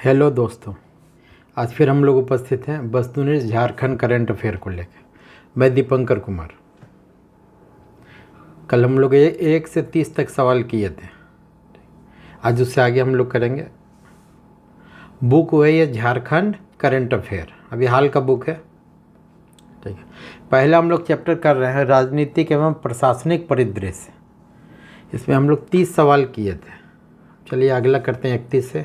Hello दोस्तों, आज फिर हम लोग उपस्थित हैं वस्तु न्यूज़ झारखंड करंट अफेयर को लेकर। मैं दीपंकर कुमार। कल हम लोग 1 से 30 तक सवाल किए थे। आज उससे आगे हम लोग करेंगे। बुक वही है झारखंड करंट अफेयर, अभी हाल का बुक है। ठीक है, पहला हम लोग चैप्टर कर रहे हैं राजनीतिक एवं प्रशासनिक परिदृश्य। इसमें हम लोग 30 सवाल किए थे। चलिए अगला करते हैं 31 से।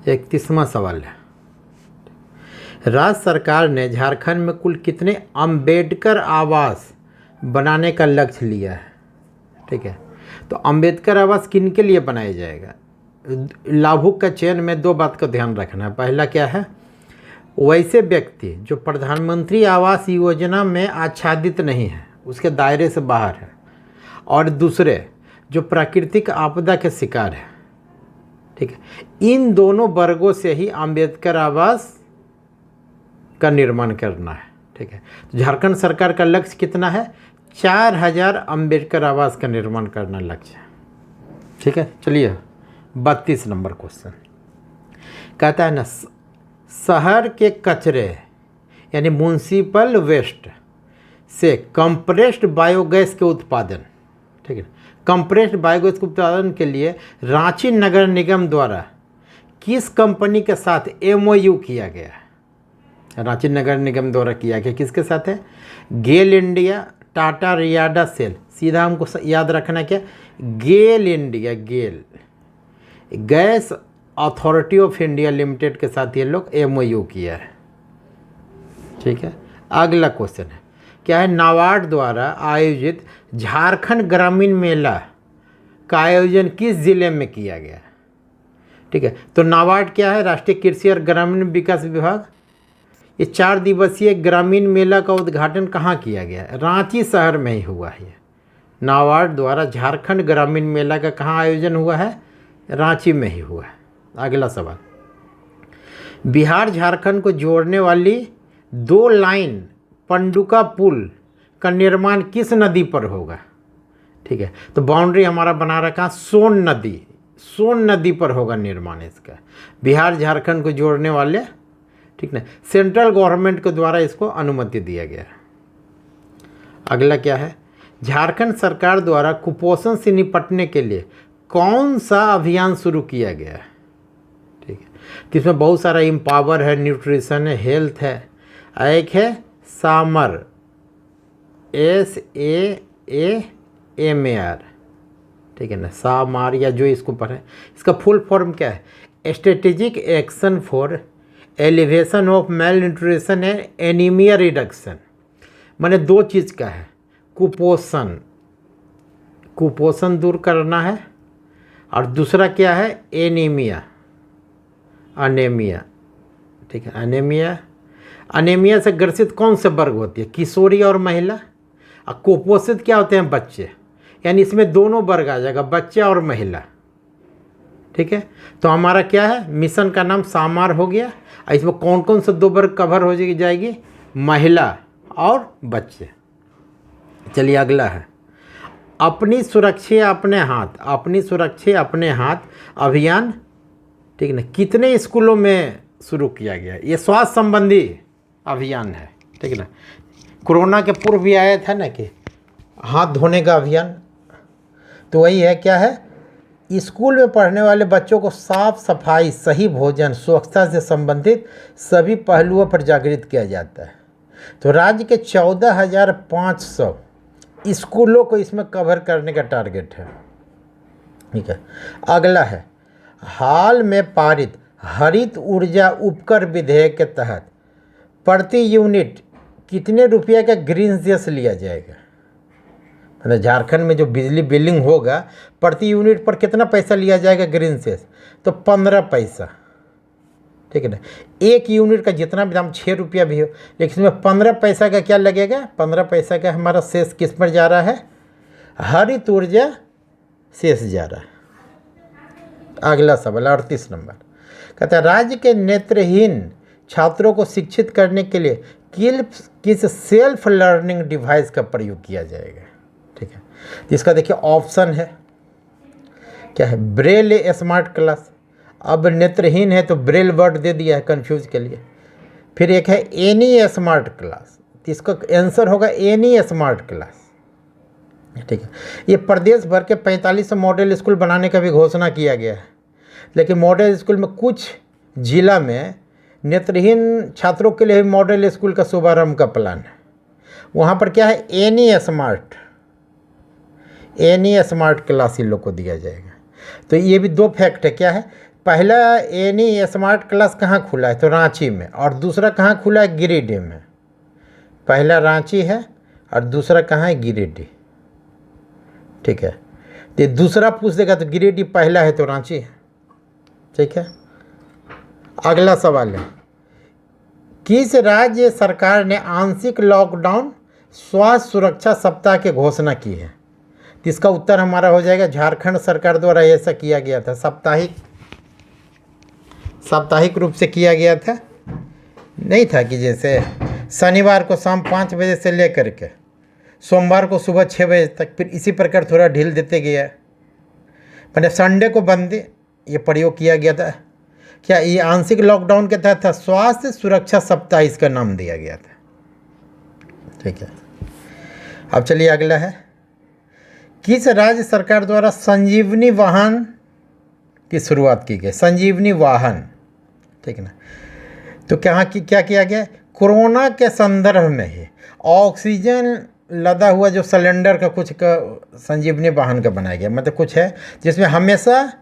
31वां सवाल है, राज्य सरकार ने झारखंड में कुल कितने अंबेडकर आवास बनाने का लक्ष्य लिया है। ठीक है, तो अंबेडकर आवास किन के लिए बनाया जाएगा। लाभुक का चयन में 2 बात का ध्यान रखना है। पहला क्या है, वैसे व्यक्ति जो प्रधानमंत्री आवास योजना में आच्छादित नहीं है, उसके दायरे से बाहर है, और दूसरे जो प्राकृतिक आपदा के शिकार है। ठीक है, इन दोनों वर्गों से ही अंबेडकर आवास का निर्माण करना है। ठीक है, तो झारखंड सरकार का लक्ष्य कितना है, 4000 अंबेडकर आवास का निर्माण करना लक्ष्य है। ठीक है, चलिए 32 नंबर क्वेश्चन कहता है ना, शहर के कचरे यानी म्युनिसिपल वेस्ट से कंप्रेस्ड बायोगैस के उत्पादन, ठीक है, कंप्रेस्ड बायोगैस के उत्पादन के लिए रांची नगर निगम द्वारा किस कंपनी के साथ MOU किया गया है। रांची नगर निगम द्वारा किया गया, किसके साथ है, गेल इंडिया, टाटा रियाडा सेल। सीधा हमको याद रखना क्या, GAIL India, GAIL gas authority of India limited के साथ ये लोग MOU किया है। ठीक है, अगला क्वेश्चन है, क्या है, नाबार्ड द्वारा आयोजित झारखंड ग्रामीण मेला का आयोजन किस जिले में किया गया। ठीक है, तो नाबार्ड क्या है, राष्ट्रीय कृषि और ग्रामीण विकास विभाग। ये 4 दिवसीय ग्रामीण मेला का उद्घाटन कहाँ किया गया, रांची शहर में ही हुआ है। नाबार्ड द्वारा झारखंड ग्रामीण मेला का कहाँ आयोजन हुआ है, रांची में ही हुआ है। अगला सवाल, बिहार झारखंड को जोड़ने वाली 2 लाइन पंडुका पुल का निर्माण किस नदी पर होगा। ठीक है, तो बाउंड्री हमारा बना रखा सोन नदी पर होगा निर्माण इसका, बिहार झारखंड को जोड़ने वाले। ठीक ना, सेंट्रल गवर्नमेंट के द्वारा इसको अनुमति दिया गया है। अगला क्या है, झारखंड सरकार द्वारा कुपोषण से निपटने के लिए कौन सा अभियान शुरू किया गया है। ठीक है, तो इसमें बहुत सारा एम्पावर है, न्यूट्रिशन है, हेल्थ है। एक है सामर, SAAMAR। ठीक है ना, सामार, या जो इसको पढ़े, इसका फुल फॉर्म क्या है, strategic action for elevation of male nutrition and anaemia reduction. माने 2 चीज़ का है, कुपोषण दूर करना है, और दूसरा क्या है, अनेमिया। ठीक है, अनेमिया से ग्रसित कौन से वर्ग होती है, किशोरी और महिला। और कुपोषित क्या होते हैं, बच्चे, यानी इसमें दोनों वर्ग आ जाएगा, बच्चे और महिला। ठीक है, तो हमारा क्या है, मिशन का नाम सामार हो गया। इसमें कौन कौन से 2 वर्ग कवर हो जाएगी, महिला और बच्चे। चलिए अगला है, अपनी सुरक्षा अपने हाथ अभियान। ठीक है ना, कितने स्कूलों में शुरू किया गया, ये स्वास्थ्य संबंधी अभियान है। ठीक है ना, कोरोना के पूर्व भी आया था ना कि हाथ धोने का अभियान, तो वही है। क्या है, स्कूल में पढ़ने वाले बच्चों को साफ सफाई, सही भोजन, स्वच्छता से संबंधित सभी पहलुओं पर जागृत किया जाता है। तो राज्य के 14,500 स्कूलों को इसमें कवर करने का टारगेट है। ठीक है, अगला है, हाल में पारित हरित ऊर्जा उपकर विधेयक के तहत प्रति यूनिट कितने रुपये का ग्रीन सेस लिया जाएगा। मतलब झारखंड में जो बिजली बिलिंग होगा, प्रति यूनिट पर कितना पैसा लिया जाएगा ग्रीन सेस, तो 15 पैसा। ठीक है ना, 1 यूनिट का जितना भी दाम 6 रुपया भी हो, लेकिन इसमें 15 पैसा का क्या लगेगा, 15 पैसा का हमारा सेस किस पर जा रहा है, हरित ऊर्जा सेस जा रहा है। अगला सवाल 38 नंबर कहता है, राज्य के नेत्रहीन छात्रों को शिक्षित करने के लिए किस सेल्फ लर्निंग डिवाइस का प्रयोग किया जाएगा। ठीक है, तो इसका देखिए ऑप्शन है, क्या है, ब्रेल स्मार्ट क्लास। अब नेत्रहीन है तो ब्रेल वर्ड दे दिया है कंफ्यूज के लिए। फिर एक है एनी स्मार्ट क्लास, तो इसका आंसर होगा एनी स्मार्ट क्लास। ठीक है, ये प्रदेश भर के 45 मॉडल स्कूल बनाने का भी घोषणा किया गया है, लेकिन मॉडल स्कूल में कुछ जिला में नेत्रहीन छात्रों के लिए मॉडल स्कूल का शुभारंभ का प्लान है। वहाँ पर क्या है, एनी स्मार्ट क्लास इन लोग को दिया जाएगा। तो ये भी दो फैक्ट है। क्या है, पहला एनी स्मार्ट क्लास कहाँ खुला है, तो रांची में, और दूसरा कहाँ खुला है, गिरिडीह में। पहला रांची है और दूसरा कहाँ है, गिरिडीह। ठीक है, तो दूसरा पूछ देगा तो गिरिडीह पहला है तो रांची है। ठीक है, अगला सवाल है, किस राज्य सरकार ने आंशिक लॉकडाउन स्वास्थ्य सुरक्षा सप्ताह की घोषणा की है। तो इसका उत्तर हमारा हो जाएगा झारखंड सरकार द्वारा ऐसा किया गया था, साप्ताहिक रूप से किया गया था। नहीं था कि जैसे शनिवार को शाम 5 बजे से लेकर के सोमवार को सुबह 6 बजे तक, फिर इसी प्रकार थोड़ा ढील देते गया, मैंने संडे को बंदी ये प्रयोग किया गया था। क्या ये आंशिक लॉकडाउन के तहत था, स्वास्थ्य सुरक्षा सप्ताह इसका नाम दिया गया था। ठीक है, अब चलिए अगला है, किस राज्य सरकार द्वारा संजीवनी वाहन की शुरुआत की गई, संजीवनी वाहन। ठीक है ना, तो क्या किया गया, कोरोना के संदर्भ में ही ऑक्सीजन लदा हुआ जो सिलेंडर का कुछ का संजीवनी वाहन का बनाया गया, मतलब कुछ है जिसमें हमेशा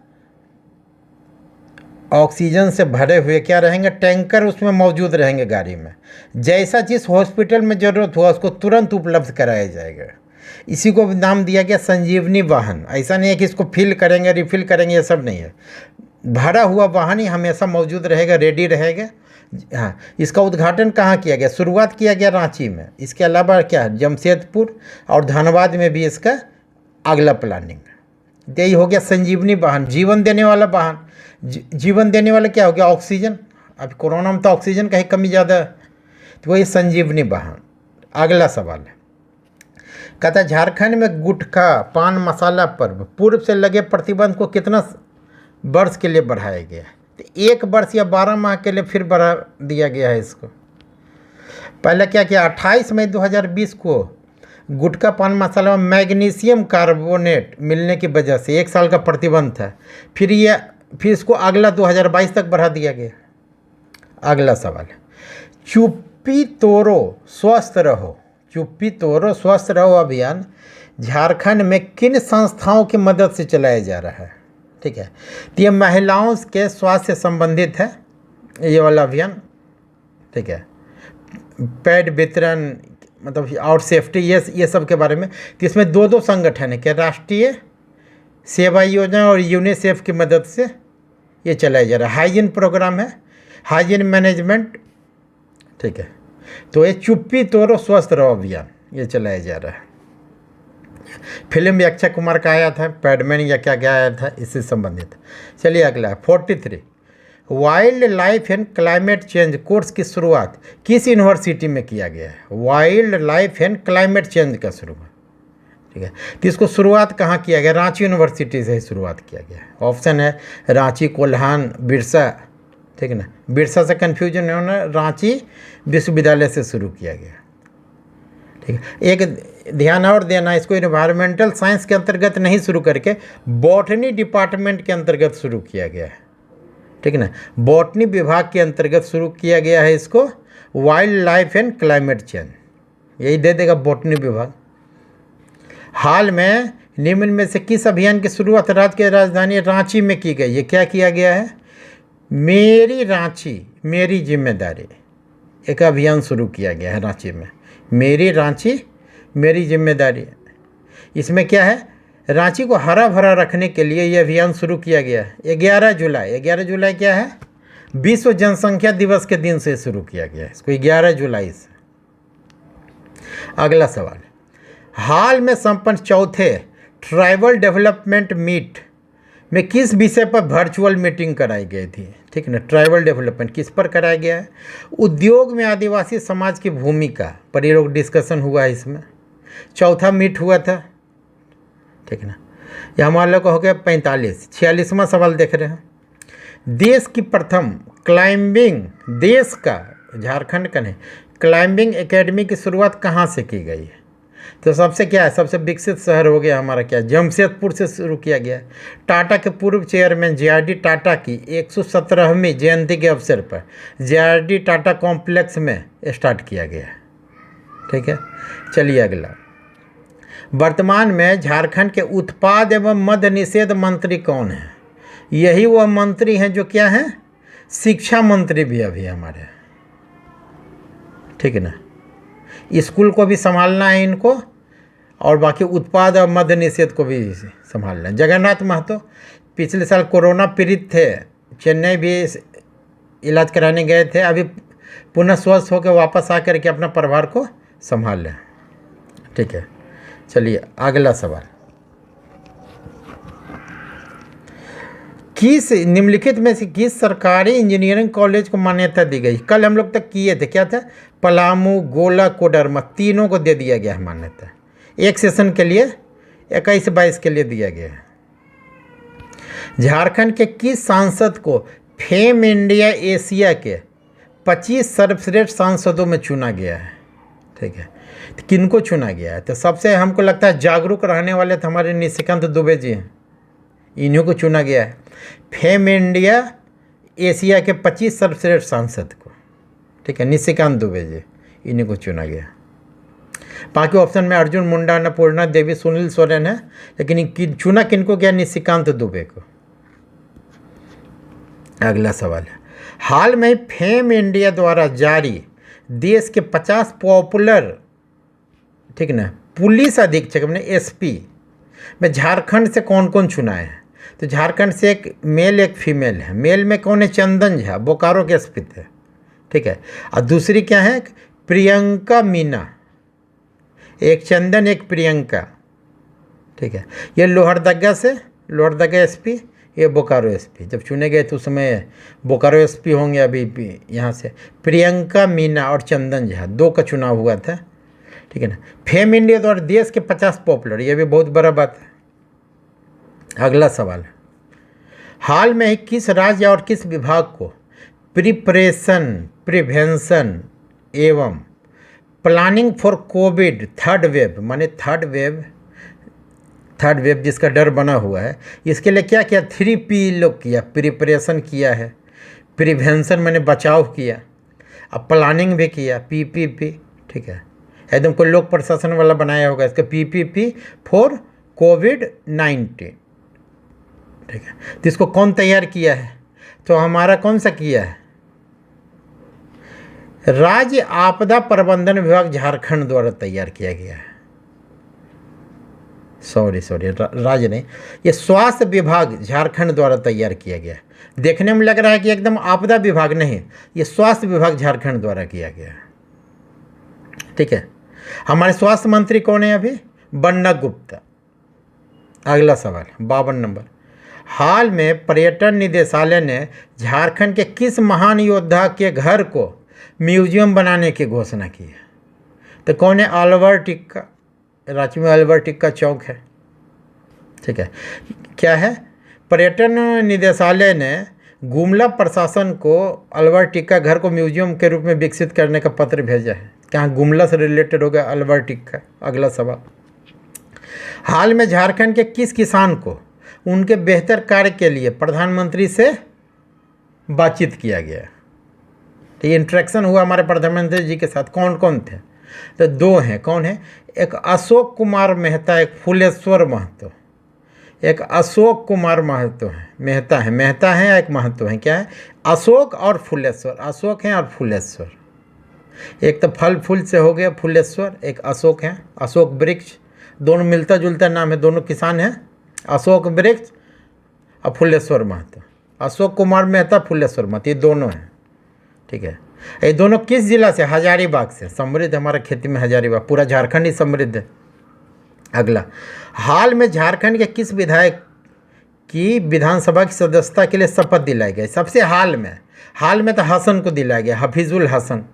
ऑक्सीजन से भरे हुए क्या रहेंगे, टैंकर उसमें मौजूद रहेंगे गाड़ी में। जैसा जिस हॉस्पिटल में ज़रूरत हुआ उसको तुरंत उपलब्ध कराया जाएगा। इसी को नाम दिया गया संजीवनी वाहन। ऐसा नहीं है कि इसको फिल करेंगे रिफ़िल करेंगे, ये सब नहीं है। भरा हुआ वाहन ही हमेशा मौजूद रहेगा, रेडी रहेगा। हाँ, इसका उद्घाटन कहाँ किया गया, शुरुआत किया गया रांची में। इसके अलावा क्या, जमशेदपुर और धनबाद में भी इसका अगला प्लानिंग। यही हो गया संजीवनी वाहन, जीवन देने वाला वाहन। जीवन देने वाला क्या हो गया, ऑक्सीजन। अब कोरोना में तो ऑक्सीजन का ही कमी ज़्यादा है, तो वही संजीवनी वाहन। अगला सवाल है, कहता है झारखंड में गुटखा पान मसाला पर पूर्व से लगे प्रतिबंध को कितना वर्ष के लिए बढ़ाया गया है। तो 1 वर्ष या 12 माह के लिए फिर बढ़ा दिया गया है इसको। पहले क्या किया, 28 मई 2020 को गुटखा पान मसाला में मैग्नीशियम कार्बोनेट मिलने की वजह से 1 साल का प्रतिबंध था। फिर इसको अगला 2022 तक बढ़ा दिया गया। अगला सवाल है, चुप्पी तोड़ो स्वस्थ रहो अभियान झारखंड में किन संस्थाओं की मदद से चलाया जा रहा है। ठीक है, तो ये महिलाओं के स्वास्थ्य से संबंधित है ये वाला अभियान। ठीक है, पैड वितरण मतलब और सेफ्टी ये सब के बारे में। तो इसमें 2 संगठन है, क्या, राष्ट्रीय सेवा योजना और यूनिसेफ की मदद से ये चलाया जा रहा है। हाइजीन प्रोग्राम है, हाइजीन मैनेजमेंट। ठीक है, तो ये चुप्पी तोड़ो स्वस्थ रहो अभियान ये चलाया जा रहा है। फिल्म भी अक्षय कुमार का आया था, पैडमैन या क्या आया था, इससे संबंधित। चलिए अगला 43, wild life and climate change course की शुरुआत किस यूनिवर्सिटी में किया गया है। Wild life and climate change का शुरुआत। ठीक है, तो इसको शुरुआत कहाँ किया गया, रांची यूनिवर्सिटी से ही शुरुआत किया गया है। ऑप्शन है रांची, कोल्हान, बिरसा। ठीक है ना, बिरसा से कन्फ्यूजन नहीं होना, रांची विश्वविद्यालय से शुरू किया गया। ठीक है, एक ध्यान और देना, इसको इन्वायरमेंटल साइंस के अंतर्गत नहीं शुरू करके बॉटनी डिपार्टमेंट के अंतर्गत शुरू किया गया है। ठीक है ना, बॉटनी विभाग के अंतर्गत शुरू किया गया है इसको, wild life and climate change यही दे देगा बॉटनी विभाग। हाल में निम्न में से किस अभियान की शुरुआत राज्य की राजधानी रांची में की गई। ये क्या किया गया है, मेरी रांची मेरी जिम्मेदारी, एक अभियान शुरू किया गया है रांची में। मेरी रांची मेरी जिम्मेदारी। इसमें क्या है, रांची को हरा भरा रखने के लिए ये अभियान शुरू किया गया है। 11 जुलाई क्या है, विश्व जनसंख्या दिवस के दिन से शुरू किया गया है इसको, 11 जुलाई से। अगला सवाल, हाल में संपन्न चौथे ट्राइबल डेवलपमेंट मीट में किस विषय पर वर्चुअल मीटिंग कराई गई थी। ठीक है ना, ट्राइबल डेवलपमेंट किस पर कराया गया है, उद्योग में आदिवासी समाज की भूमिका पर ये लोग डिस्कशन हुआ है इसमें। चौथा मीट हुआ था। ठीक है ना, ये हमारे लोग को हो गया 45। 46वां सवाल देख रहे हैं। देश की प्रथम क्लाइंबिंग, देश का, झारखंड का नहीं, क्लाइंबिंग एकेडमी की शुरुआत कहाँ से की गई है? तो सबसे क्या है, सबसे विकसित शहर हो गया हमारा क्या, जमशेदपुर से शुरू किया गया। टाटा के पूर्व चेयरमैन जे.आर.डी. टाटा की 117वीं जयंती के अवसर पर जे.आर.डी. टाटा कॉम्प्लेक्स में स्टार्ट किया गया। ठीक है, चलिए अगला। वर्तमान में झारखंड के उत्पाद एवं मद्य निषेध मंत्री कौन है? यही वह मंत्री हैं जो क्या हैं, शिक्षा मंत्री भी अभी हमारे। ठीक है ना, स्कूल को भी संभालना है इनको, और बाकी उत्पाद और मद्य निषेध को भी संभालना है। जगन्नाथ महतो पिछले साल कोरोना पीड़ित थे, चेन्नई भी इलाज कराने गए थे, अभी पुनः स्वस्थ होकर वापस आकर के अपना परिवार को संभाल लें। ठीक है, चलिए अगला सवाल। किस निम्नलिखित में से किस सरकारी इंजीनियरिंग कॉलेज को मान्यता दी गई? कल हम लोग तक किए थे, क्या था, पलामू, गोला, कोडरमा, तीनों को दे दिया गया है मान्यता। एक सेशन के लिए 21-22 के लिए दिया गया है। झारखंड के किस सांसद को फेम इंडिया एशिया के 25 सर्वश्रेष्ठ सांसदों में चुना गया है? ठीक है, तो किनको चुना गया है? तो सबसे हमको लगता है जागरूक रहने वाले तो हमारे निशिकांत दुबे जी हैं, इन्हीं को चुना गया है फेम इंडिया एशिया के 25 सर्वश्रेष्ठ सांसद को। ठीक है, निशिकांत दुबे जी, इन्हीं को चुना गया। बाकी ऑप्शन में अर्जुन मुंडा, अन्नपूर्णा देवी, सुनील सोरेन है, लेकिन चुना किनको गया? निशिकांत दुबे को। अगला सवाल है, हाल में फेम इंडिया द्वारा जारी देश के 50 पॉपुलर, ठीक ना, पुलिस अधीक्षक मैंने एसपी में झारखंड से कौन कौन चुना है? तो झारखंड से एक मेल एक फीमेल है। मेल में कौन है? चंदन झा, बोकारो के एसपी थे। ठीक है, और दूसरी क्या है? प्रियंका मीना, एक चंदन एक प्रियंका। ठीक है, ये लोहरदगा से, लोहरदगा एसपी, ये बोकारो एसपी। जब चुने गए तो उस समय बोकारो एसपी होंगे, अभी यहाँ से प्रियंका मीना और चंदन झा, 2 का चुनाव हुआ था। ठीक है ना, फेम इंडिया द्वारा देश के 50 पॉपुलर, ये भी बहुत बड़ा बात है। अगला सवाल, हाल में ही किस राज्य और किस विभाग को प्रिपरेशन, प्रिवेंशन एवं planning for Covid third wave, माने थर्ड वेव जिसका डर बना हुआ है, इसके लिए क्या किया? 3P लोग किया, प्रिपरेशन किया है, प्रिवेंशन माने बचाव किया, अब प्लानिंग भी किया, PPP। ठीक है, एकदम कोई लोक प्रशासन वाला बनाया होगा इसका, PPP फॉर कोविड-19। ठीक है, तो इसको कौन तैयार किया है? तो हमारा कौन सा किया है? राज्य आपदा प्रबंधन विभाग झारखंड द्वारा तैयार किया गया है। सॉरी राज्य नहीं, ये स्वास्थ्य विभाग झारखंड द्वारा तैयार किया गया है। देखने में लग रहा है कि एकदम आपदा विभाग नहीं, ये स्वास्थ्य विभाग झारखंड द्वारा किया गया है। ठीक है, हमारे स्वास्थ्य मंत्री कौन है अभी? बन्ना गुप्ता। अगला सवाल 52 नंबर, हाल में पर्यटन निदेशालय ने झारखंड के किस महान योद्धा के घर को म्यूजियम बनाने की घोषणा की है? तो कौन है? अल्बर्ट एक्का, रांची में अल्बर्ट एक्का चौक है। ठीक है, क्या है? पर्यटन निदेशालय ने गुमला प्रशासन को अल्बर्ट एक्का घर को म्यूजियम के रूप में विकसित करने का पत्र भेजा है। क्या गुमला से रिलेटेड होगा अल्बर्ट एक्का? अगला सवाल, हाल में झारखंड के किस किसान को उनके बेहतर कार्य के लिए प्रधानमंत्री से बातचीत किया गया? तो ये इंटरेक्शन हुआ हमारे प्रधानमंत्री जी के साथ। कौन कौन थे? तो 2 हैं। कौन है? एक अशोक कुमार मेहता, एक फुलेश्वर महतो। एक अशोक कुमार महतो है, मेहता है या एक महतो है? क्या है? अशोक और फुलेश्वर, अशोक हैं और फुलेश्वर। एक तो फल फूल से हो गया फुलेश्वर, एक अशोक हैं, अशोक वृक्ष, दोनों मिलता जुलता नाम है, दोनों किसान हैं, अशोक वृक्ष और फुलेश्वर महतो। अशोक कुमार मेहता, फुलेश्वर महतो, ये दोनों हैं। ठीक है, ये दोनों किस जिला से? हजारीबाग से। समृद्ध हमारा खेती में हजारीबाग, पूरा झारखंड ही समृद्ध है। अगला, हाल में झारखंड के किस विधायक की विधानसभा की सदस्यता के लिए शपथ दिलाई गई? सबसे हाल में तो हसन को दिलाया गया, हफीजुल हसन।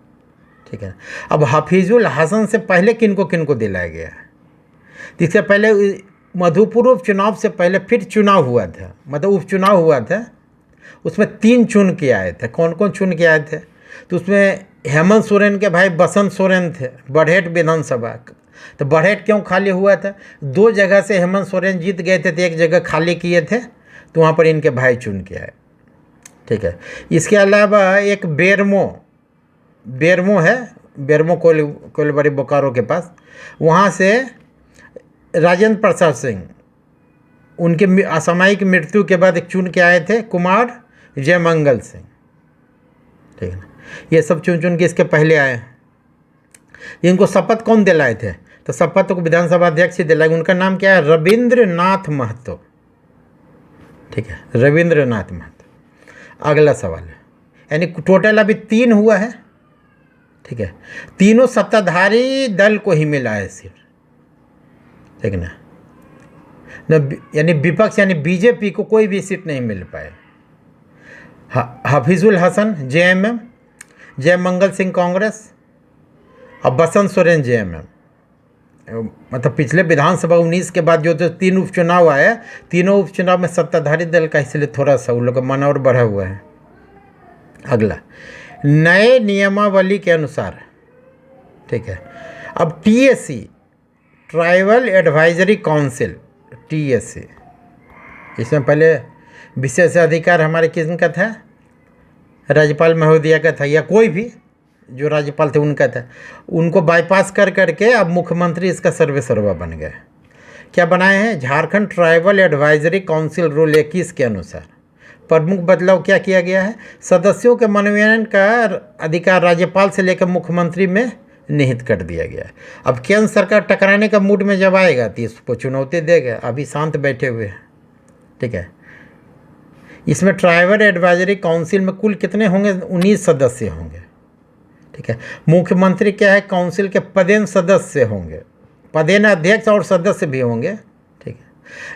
ठीक है, अब हफीजुल हसन से पहले किनको किनको दिलाया गया? इससे पहले मधुपुर उपचुनाव से पहले फिर चुनाव हुआ था, मतलब उपचुनाव हुआ था, उसमें 3 चुन के आए थे। कौन कौन चुन के आए थे? तो उसमें हेमंत सोरेन के भाई बसंत सोरेन थे, बढ़ेट विधानसभा। तो बढ़ेट क्यों खाली हुआ था? 2 जगह से हेमंत सोरेन जीत गए थे, तो एक जगह खाली किए थे, तो वहाँ पर इनके भाई चुन के आए। ठीक है। इसके अलावा एक बेरमो है, बेरमो कोइलबरी बोकारो के पास, वहाँ से राजेंद्र प्रसाद सिंह, उनके असामयिक मृत्यु के बाद एक चुन के आए थे कुमार जयमंगल सिंह। ठीक है ना, ये सब चुन के इसके पहले आए। इनको शपथ कौन दिलाए थे? तो शपथ को विधानसभा अध्यक्ष ही दिलाए। उनका नाम क्या है? रविंद्र नाथ महतो। ठीक है, रविंद्र नाथ महतो। अगला सवाल है, यानी टोटल अभी 3 हुआ है। ठीक है, तीनों सत्ताधारी दल को ही मिला है सिर्फ। ठीक ना, यानी विपक्ष यानी बीजेपी को कोई भी सीट नहीं मिल पाए। हफीजुल हसन जेएमएम, जयमंगल सिंह कांग्रेस और बसंत सोरेन जेएमएम। मतलब पिछले विधानसभा 19 के बाद जो 3 उपचुनाव आए, तीनों उपचुनाव में सत्ताधारी दल का, इसलिए थोड़ा सा उन लोग का मन और बढ़ा हुआ है। अगला, नए नियमावली के अनुसार, ठीक है, अब TSC, tribal advisory council, TSC, इसमें पहले विशेषाधिकार हमारे किसका था? राज्यपाल महोदया का था, या कोई भी जो राज्यपाल थे उनका था। उनको बाईपास कर करके अब मुख्यमंत्री इसका सर्वेसर्वा बन गए। क्या बनाए हैं? Jharkhand tribal advisory council rule 21 के अनुसार प्रमुख बदलाव क्या किया गया है? सदस्यों के मनोनयन का अधिकार राज्यपाल से लेकर मुख्यमंत्री में निहित कर दिया गया है। अब केंद्र सरकार टकराने का मूड में जब आएगा तो इसको चुनौती देगा। अभी शांत बैठे हुए हैं। ठीक है, इसमें ट्राइबल एडवाइजरी काउंसिल में कुल कितने होंगे? 19 सदस्य होंगे। ठीक है, मुख्यमंत्री क्या है? काउंसिल के पदेन सदस्य होंगे, पदेन अध्यक्ष और सदस्य भी होंगे। ठीक है,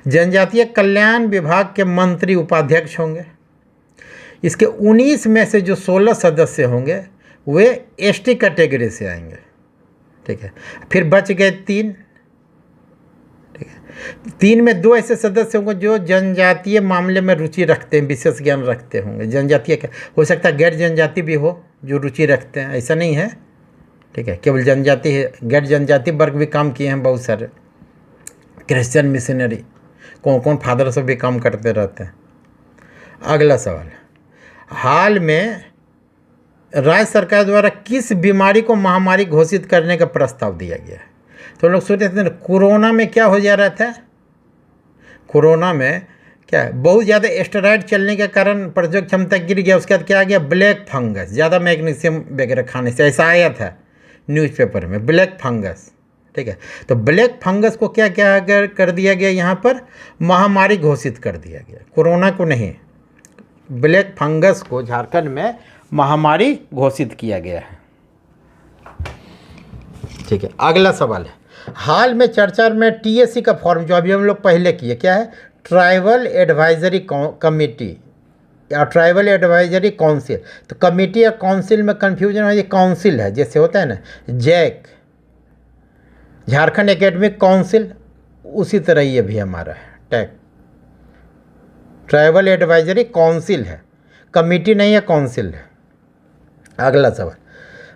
जनजातीय कल्याण विभाग के मंत्री उपाध्यक्ष होंगे। इसके 19 में से जो 16 सदस्य होंगे वे एसटी कैटेगरी से आएंगे। ठीक है, फिर बच गए 3। ठीक है, 3 में 2 ऐसे सदस्य होंगे जो जनजातीय मामले में रुचि रखते हैं, विशेष ज्ञान रखते होंगे। जनजातीय हो सकता है गैर जनजाति भी हो जो रुचि रखते हैं, ऐसा नहीं है। ठीक है, केवल जनजाति है, गैर जनजाति वर्ग भी काम किए हैं बहुत सारे। क्रिश्चियन मिशनरी, कौन कौन फादर सब भी काम करते रहते हैं। अगला सवाल, हाल में राज्य सरकार द्वारा किस बीमारी को महामारी घोषित करने का प्रस्ताव दिया गया है? तो लोग सोचते थे कोरोना में क्या हो जा रहा था? कोरोना में क्या बहुत ज़्यादा एस्टेरॉयड चलने के कारण प्रतिरोधक क्षमता गिर गया। उसके बाद क्या आ गया? ब्लैक फंगस, ज़्यादा मैग्नीशियम वगैरह खाने से, ऐसा आया था न्यूज़पेपर में, ब्लैक फंगस। ठीक है, तो ब्लैक फंगस को क्या क्या कर दिया गया? यहाँ पर महामारी घोषित कर दिया गया। कोरोना को नहीं, ब्लैक फंगस को झारखंड में महामारी घोषित किया गया है। ठीक है, अगला सवाल है, हाल में चर्चा में टीएससी का फॉर्म जो अभी हम लोग पहले किए, क्या है? ट्राइबल एडवाइजरी कमेटी या ट्राइबल एडवाइजरी काउंसिल। तो कमेटी या काउंसिल में कन्फ्यूजन है, ये काउंसिल है, जैसे होता है ना जैक, झारखंड एकेडमिक काउंसिल, उसी तरह ये भी हमारा है टैक। ट्राइबल एडवाइजरी काउंसिल है, कमेटी नहीं है, काउंसिल है। अगला सवाल,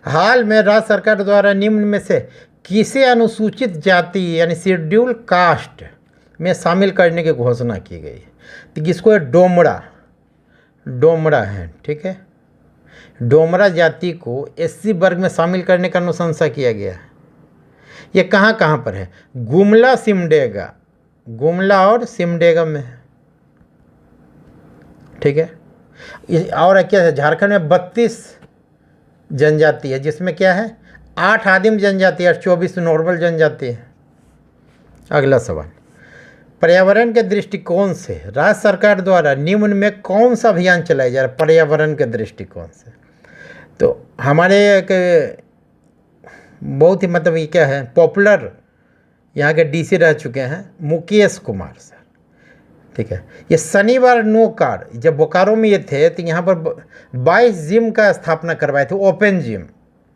हाल में राज्य सरकार द्वारा निम्न में से किसे अनुसूचित जाति यानी शेड्यूल कास्ट में शामिल करने की घोषणा की गई? तो किसको? डोमरा है। ठीक है, डोमरा जाति को एससी वर्ग में शामिल करने का अनुशंसा किया गया है। ये कहाँ कहाँ पर है? गुमला सिमडेगा, गुमला और सिमडेगा में है। ठीक है, और क्या है? झारखंड में 32 जनजाति है, जिसमें क्या है? 8 आदिम जनजाति और 24 नॉर्मल जनजाति है। अगला सवाल, पर्यावरण के दृष्टिकोण से राज्य सरकार द्वारा निम्न में कौन सा अभियान चलाया जा रहा है? पर्यावरण के दृष्टिकोण से तो हमारे एक बहुत ही मतलब ये क्या है, पॉपुलर यहाँ के डीसी रह चुके हैं मुकेश कुमार सर। ठीक है, ये शनिवार नो कार, जब बोकारो में ये थे तो यहाँ पर 22 जिम का स्थापना करवाए थे, ओपन जिम,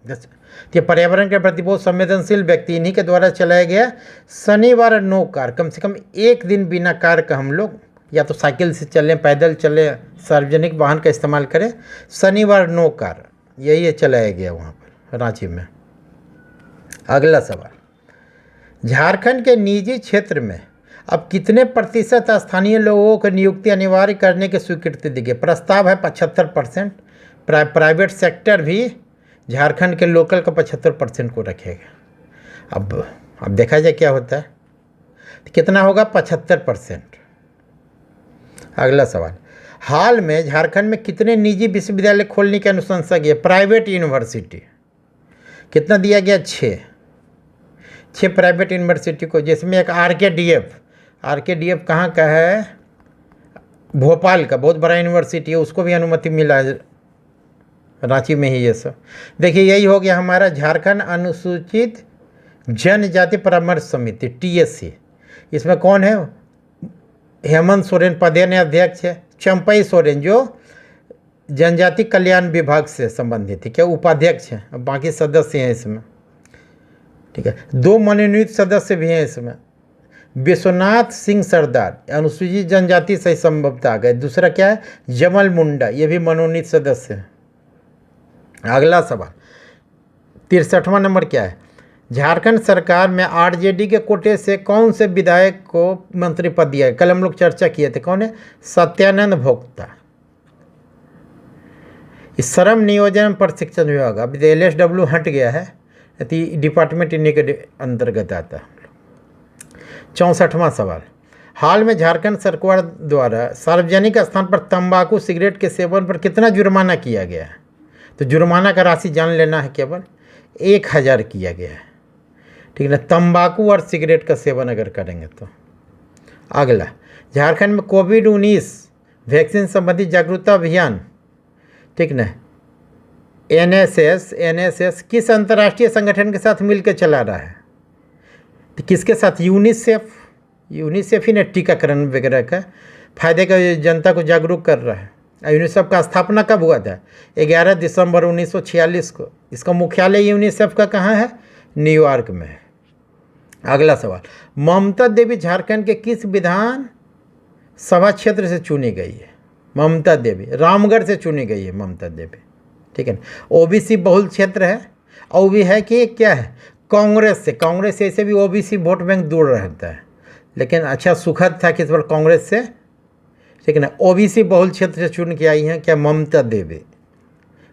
ये पर्यावरण के प्रति बहुत संवेदनशील व्यक्ति, इन्हीं के द्वारा चलाया गया शनिवार नो कार। कम से कम एक दिन बिना कार का हम लोग या तो साइकिल से चलें, पैदल चलें, सार्वजनिक वाहन का इस्तेमाल करें। शनिवार नो कार, यही चलाया गया वहाँ पर रांची में। अगला सवाल, झारखंड के निजी क्षेत्र में अब कितने प्रतिशत स्थानीय लोगों को नियुक्ति अनिवार्य करने की स्वीकृति दी गई? प्रस्ताव है 75%। प्राइवेट सेक्टर भी झारखंड के लोकल का 75% को रखेगा। अब देखा जाए क्या होता है, तो कितना होगा? 75%। अगला सवाल, हाल में झारखंड में कितने निजी विश्वविद्यालय खोलने की अनुशंसा की है? प्राइवेट यूनिवर्सिटी कितना दिया गया? 6 प्राइवेट यूनिवर्सिटी को, जिसमें एक आरकेडीएफ कहाँ का है? भोपाल का, बहुत बड़ा यूनिवर्सिटी है, उसको भी अनुमति मिला है रांची में ही। ये सब देखिए, यही हो गया हमारा झारखंड अनुसूचित जनजाति परामर्श समिति TSC। इसमें कौन है? हेमंत सोरेन पदेन अध्यक्ष है, चंपई सोरेन जो जनजाति कल्याण विभाग से संबंधित है, क्या उपाध्यक्ष हैं, अब बाकी सदस्य हैं इसमें। ठीक है, 2 मनोनीत सदस्य भी हैं इसमें। विश्वनाथ सिंह सरदार अनुसूचित जनजाति से संभवतः आ गए। दूसरा क्या है? जमल मुंडा, ये भी मनोनीत सदस्य हैं। अगला सवाल 63वां नंबर क्या है? झारखंड सरकार में आरजेडी के कोटे से कौन से विधायक को मंत्री पद दिया है? कल हम लोग चर्चा किए थे, कौन है? सत्यानंद भोक्ता। इस श्रम नियोजन प्रशिक्षण विभाग, अब LSW हट गया है, डिपार्टमेंट इन्हीं के अंतर्गत आता है। 64वां सवाल, हाल में झारखंड सरकार द्वारा सार्वजनिक स्थान पर तंबाकू सिगरेट के सेवन पर कितना जुर्माना किया गया है? तो जुर्माना का राशि जान लेना है, केवल 1000 किया गया है। ठीक है ना, तंबाकू और सिगरेट का सेवन अगर करेंगे तो। अगला, झारखंड में कोविड-19 वैक्सीन संबंधी जागरूकता अभियान, ठीक ना, NSS किस अंतर्राष्ट्रीय संगठन के साथ मिलकर चला रहा है? तो किसके साथ? यूनिसेफ ही ने टीकाकरण वगैरह का फायदे का जनता को जागरूक कर रहा है। यूनिसेफ का स्थापना कब हुआ था? 11 दिसंबर 1946 को। इसका मुख्यालय यूनिसेफ का कहाँ है? न्यूयॉर्क में है। अगला सवाल, ममता देवी झारखंड के किस विधान सभा क्षेत्र से चुनी गई है? ममता देवी रामगढ़ से चुनी गई है ममता देवी। ठीक है ना, OBC बहुल क्षेत्र है, और भी है कि क्या है? कांग्रेस से ऐसे भी OBC वोट बैंक दूर रहता है, लेकिन अच्छा सुखद था कि इस बार कांग्रेस से, ठीक है ना, OBC बहुल क्षेत्र से चुन के आई हैं क्या? ममता देवी,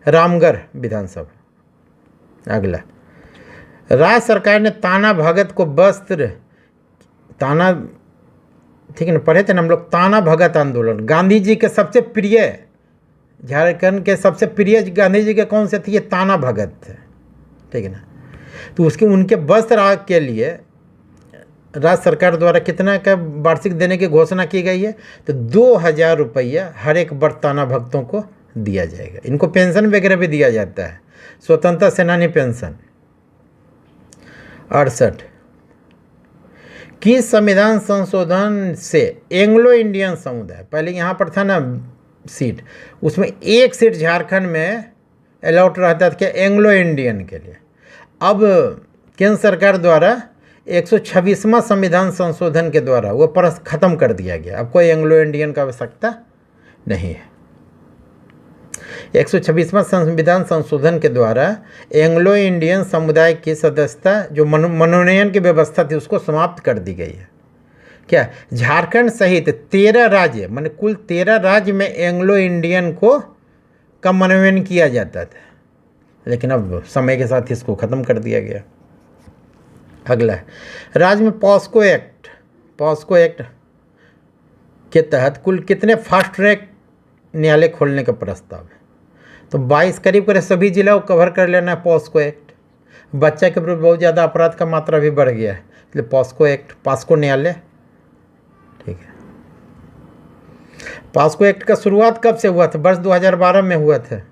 रामगढ़ विधानसभा। अगला, राज्य सरकार ने ताना भगत को वस्त्र, ताना, ठीक है ना, पढ़े थे ना हम लोग, ताना भगत आंदोलन, गांधी जी के सबसे प्रिय, झारखंड के सबसे प्रिय गांधी जी के कौन से थे? ये ताना भगत थे। ठीक है ना, तो उनके वस्त्र के लिए राज्य सरकार द्वारा कितना का वार्षिक देने की घोषणा की गई है? तो 2000 रुपया हर एक वर्ष ताना भक्तों को दिया जाएगा। इनको पेंशन वगैरह भी दिया जाता है, स्वतंत्रता सेनानी पेंशन। 68, किस संविधान संशोधन से एंग्लो इंडियन समुदाय, पहले यहाँ पर था ना सीट, उसमें एक सीट झारखंड में अलॉट रहता था क्या? एंग्लो इंडियन के लिए। अब केंद्र सरकार द्वारा 126वां संविधान संशोधन के द्वारा वो परस खत्म कर दिया गया। अब कोई एंग्लो इंडियन का आवश्यकता नहीं है। 126वां संविधान संशोधन के द्वारा एंग्लो इंडियन समुदाय की सदस्यता, जो मनोनयन की व्यवस्था थी, उसको समाप्त कर दी गई है। क्या? झारखंड सहित 13 राज्य, माने कुल 13 राज्य में एंग्लो इंडियन को का मनोनयन किया जाता था, लेकिन अब समय के साथ इसको ख़त्म कर दिया गया। अगला है, राज्य में पॉस्को एक्ट के तहत कुल कितने फास्ट ट्रैक न्यायालय खोलने का प्रस्ताव है? तो 22, करीब सभी जिला को कवर कर लेना है पॉस्को एक्ट। बच्चा के विरुद्ध बहुत ज़्यादा अपराध का मात्रा भी बढ़ गया है, इसलिए पॉस्को न्यायालय। ठीक है, पॉस्को एक्ट का शुरुआत कब से हुआ था? वर्ष 2012 में हुआ था।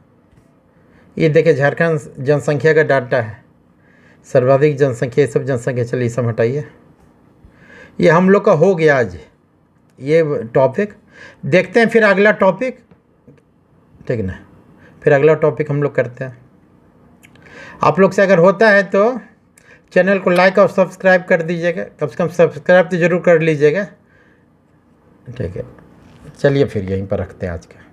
ये देखिए झारखंड जनसंख्या का डाटा है, सर्वाधिक जनसंख्या, ये सब जनसंख्या, चलिए सब हटाइए। ये हम लोग का हो गया आज ये टॉपिक। देखते हैं फिर अगला टॉपिक, ठीक ना, फिर अगला टॉपिक हम लोग करते हैं। आप लोग से अगर होता है तो चैनल को लाइक और सब्सक्राइब कर दीजिएगा, कम से कम सब्सक्राइब तो ज़रूर कर लीजिएगा। ठीक है, चलिए फिर यहीं पर रखते हैं आज का।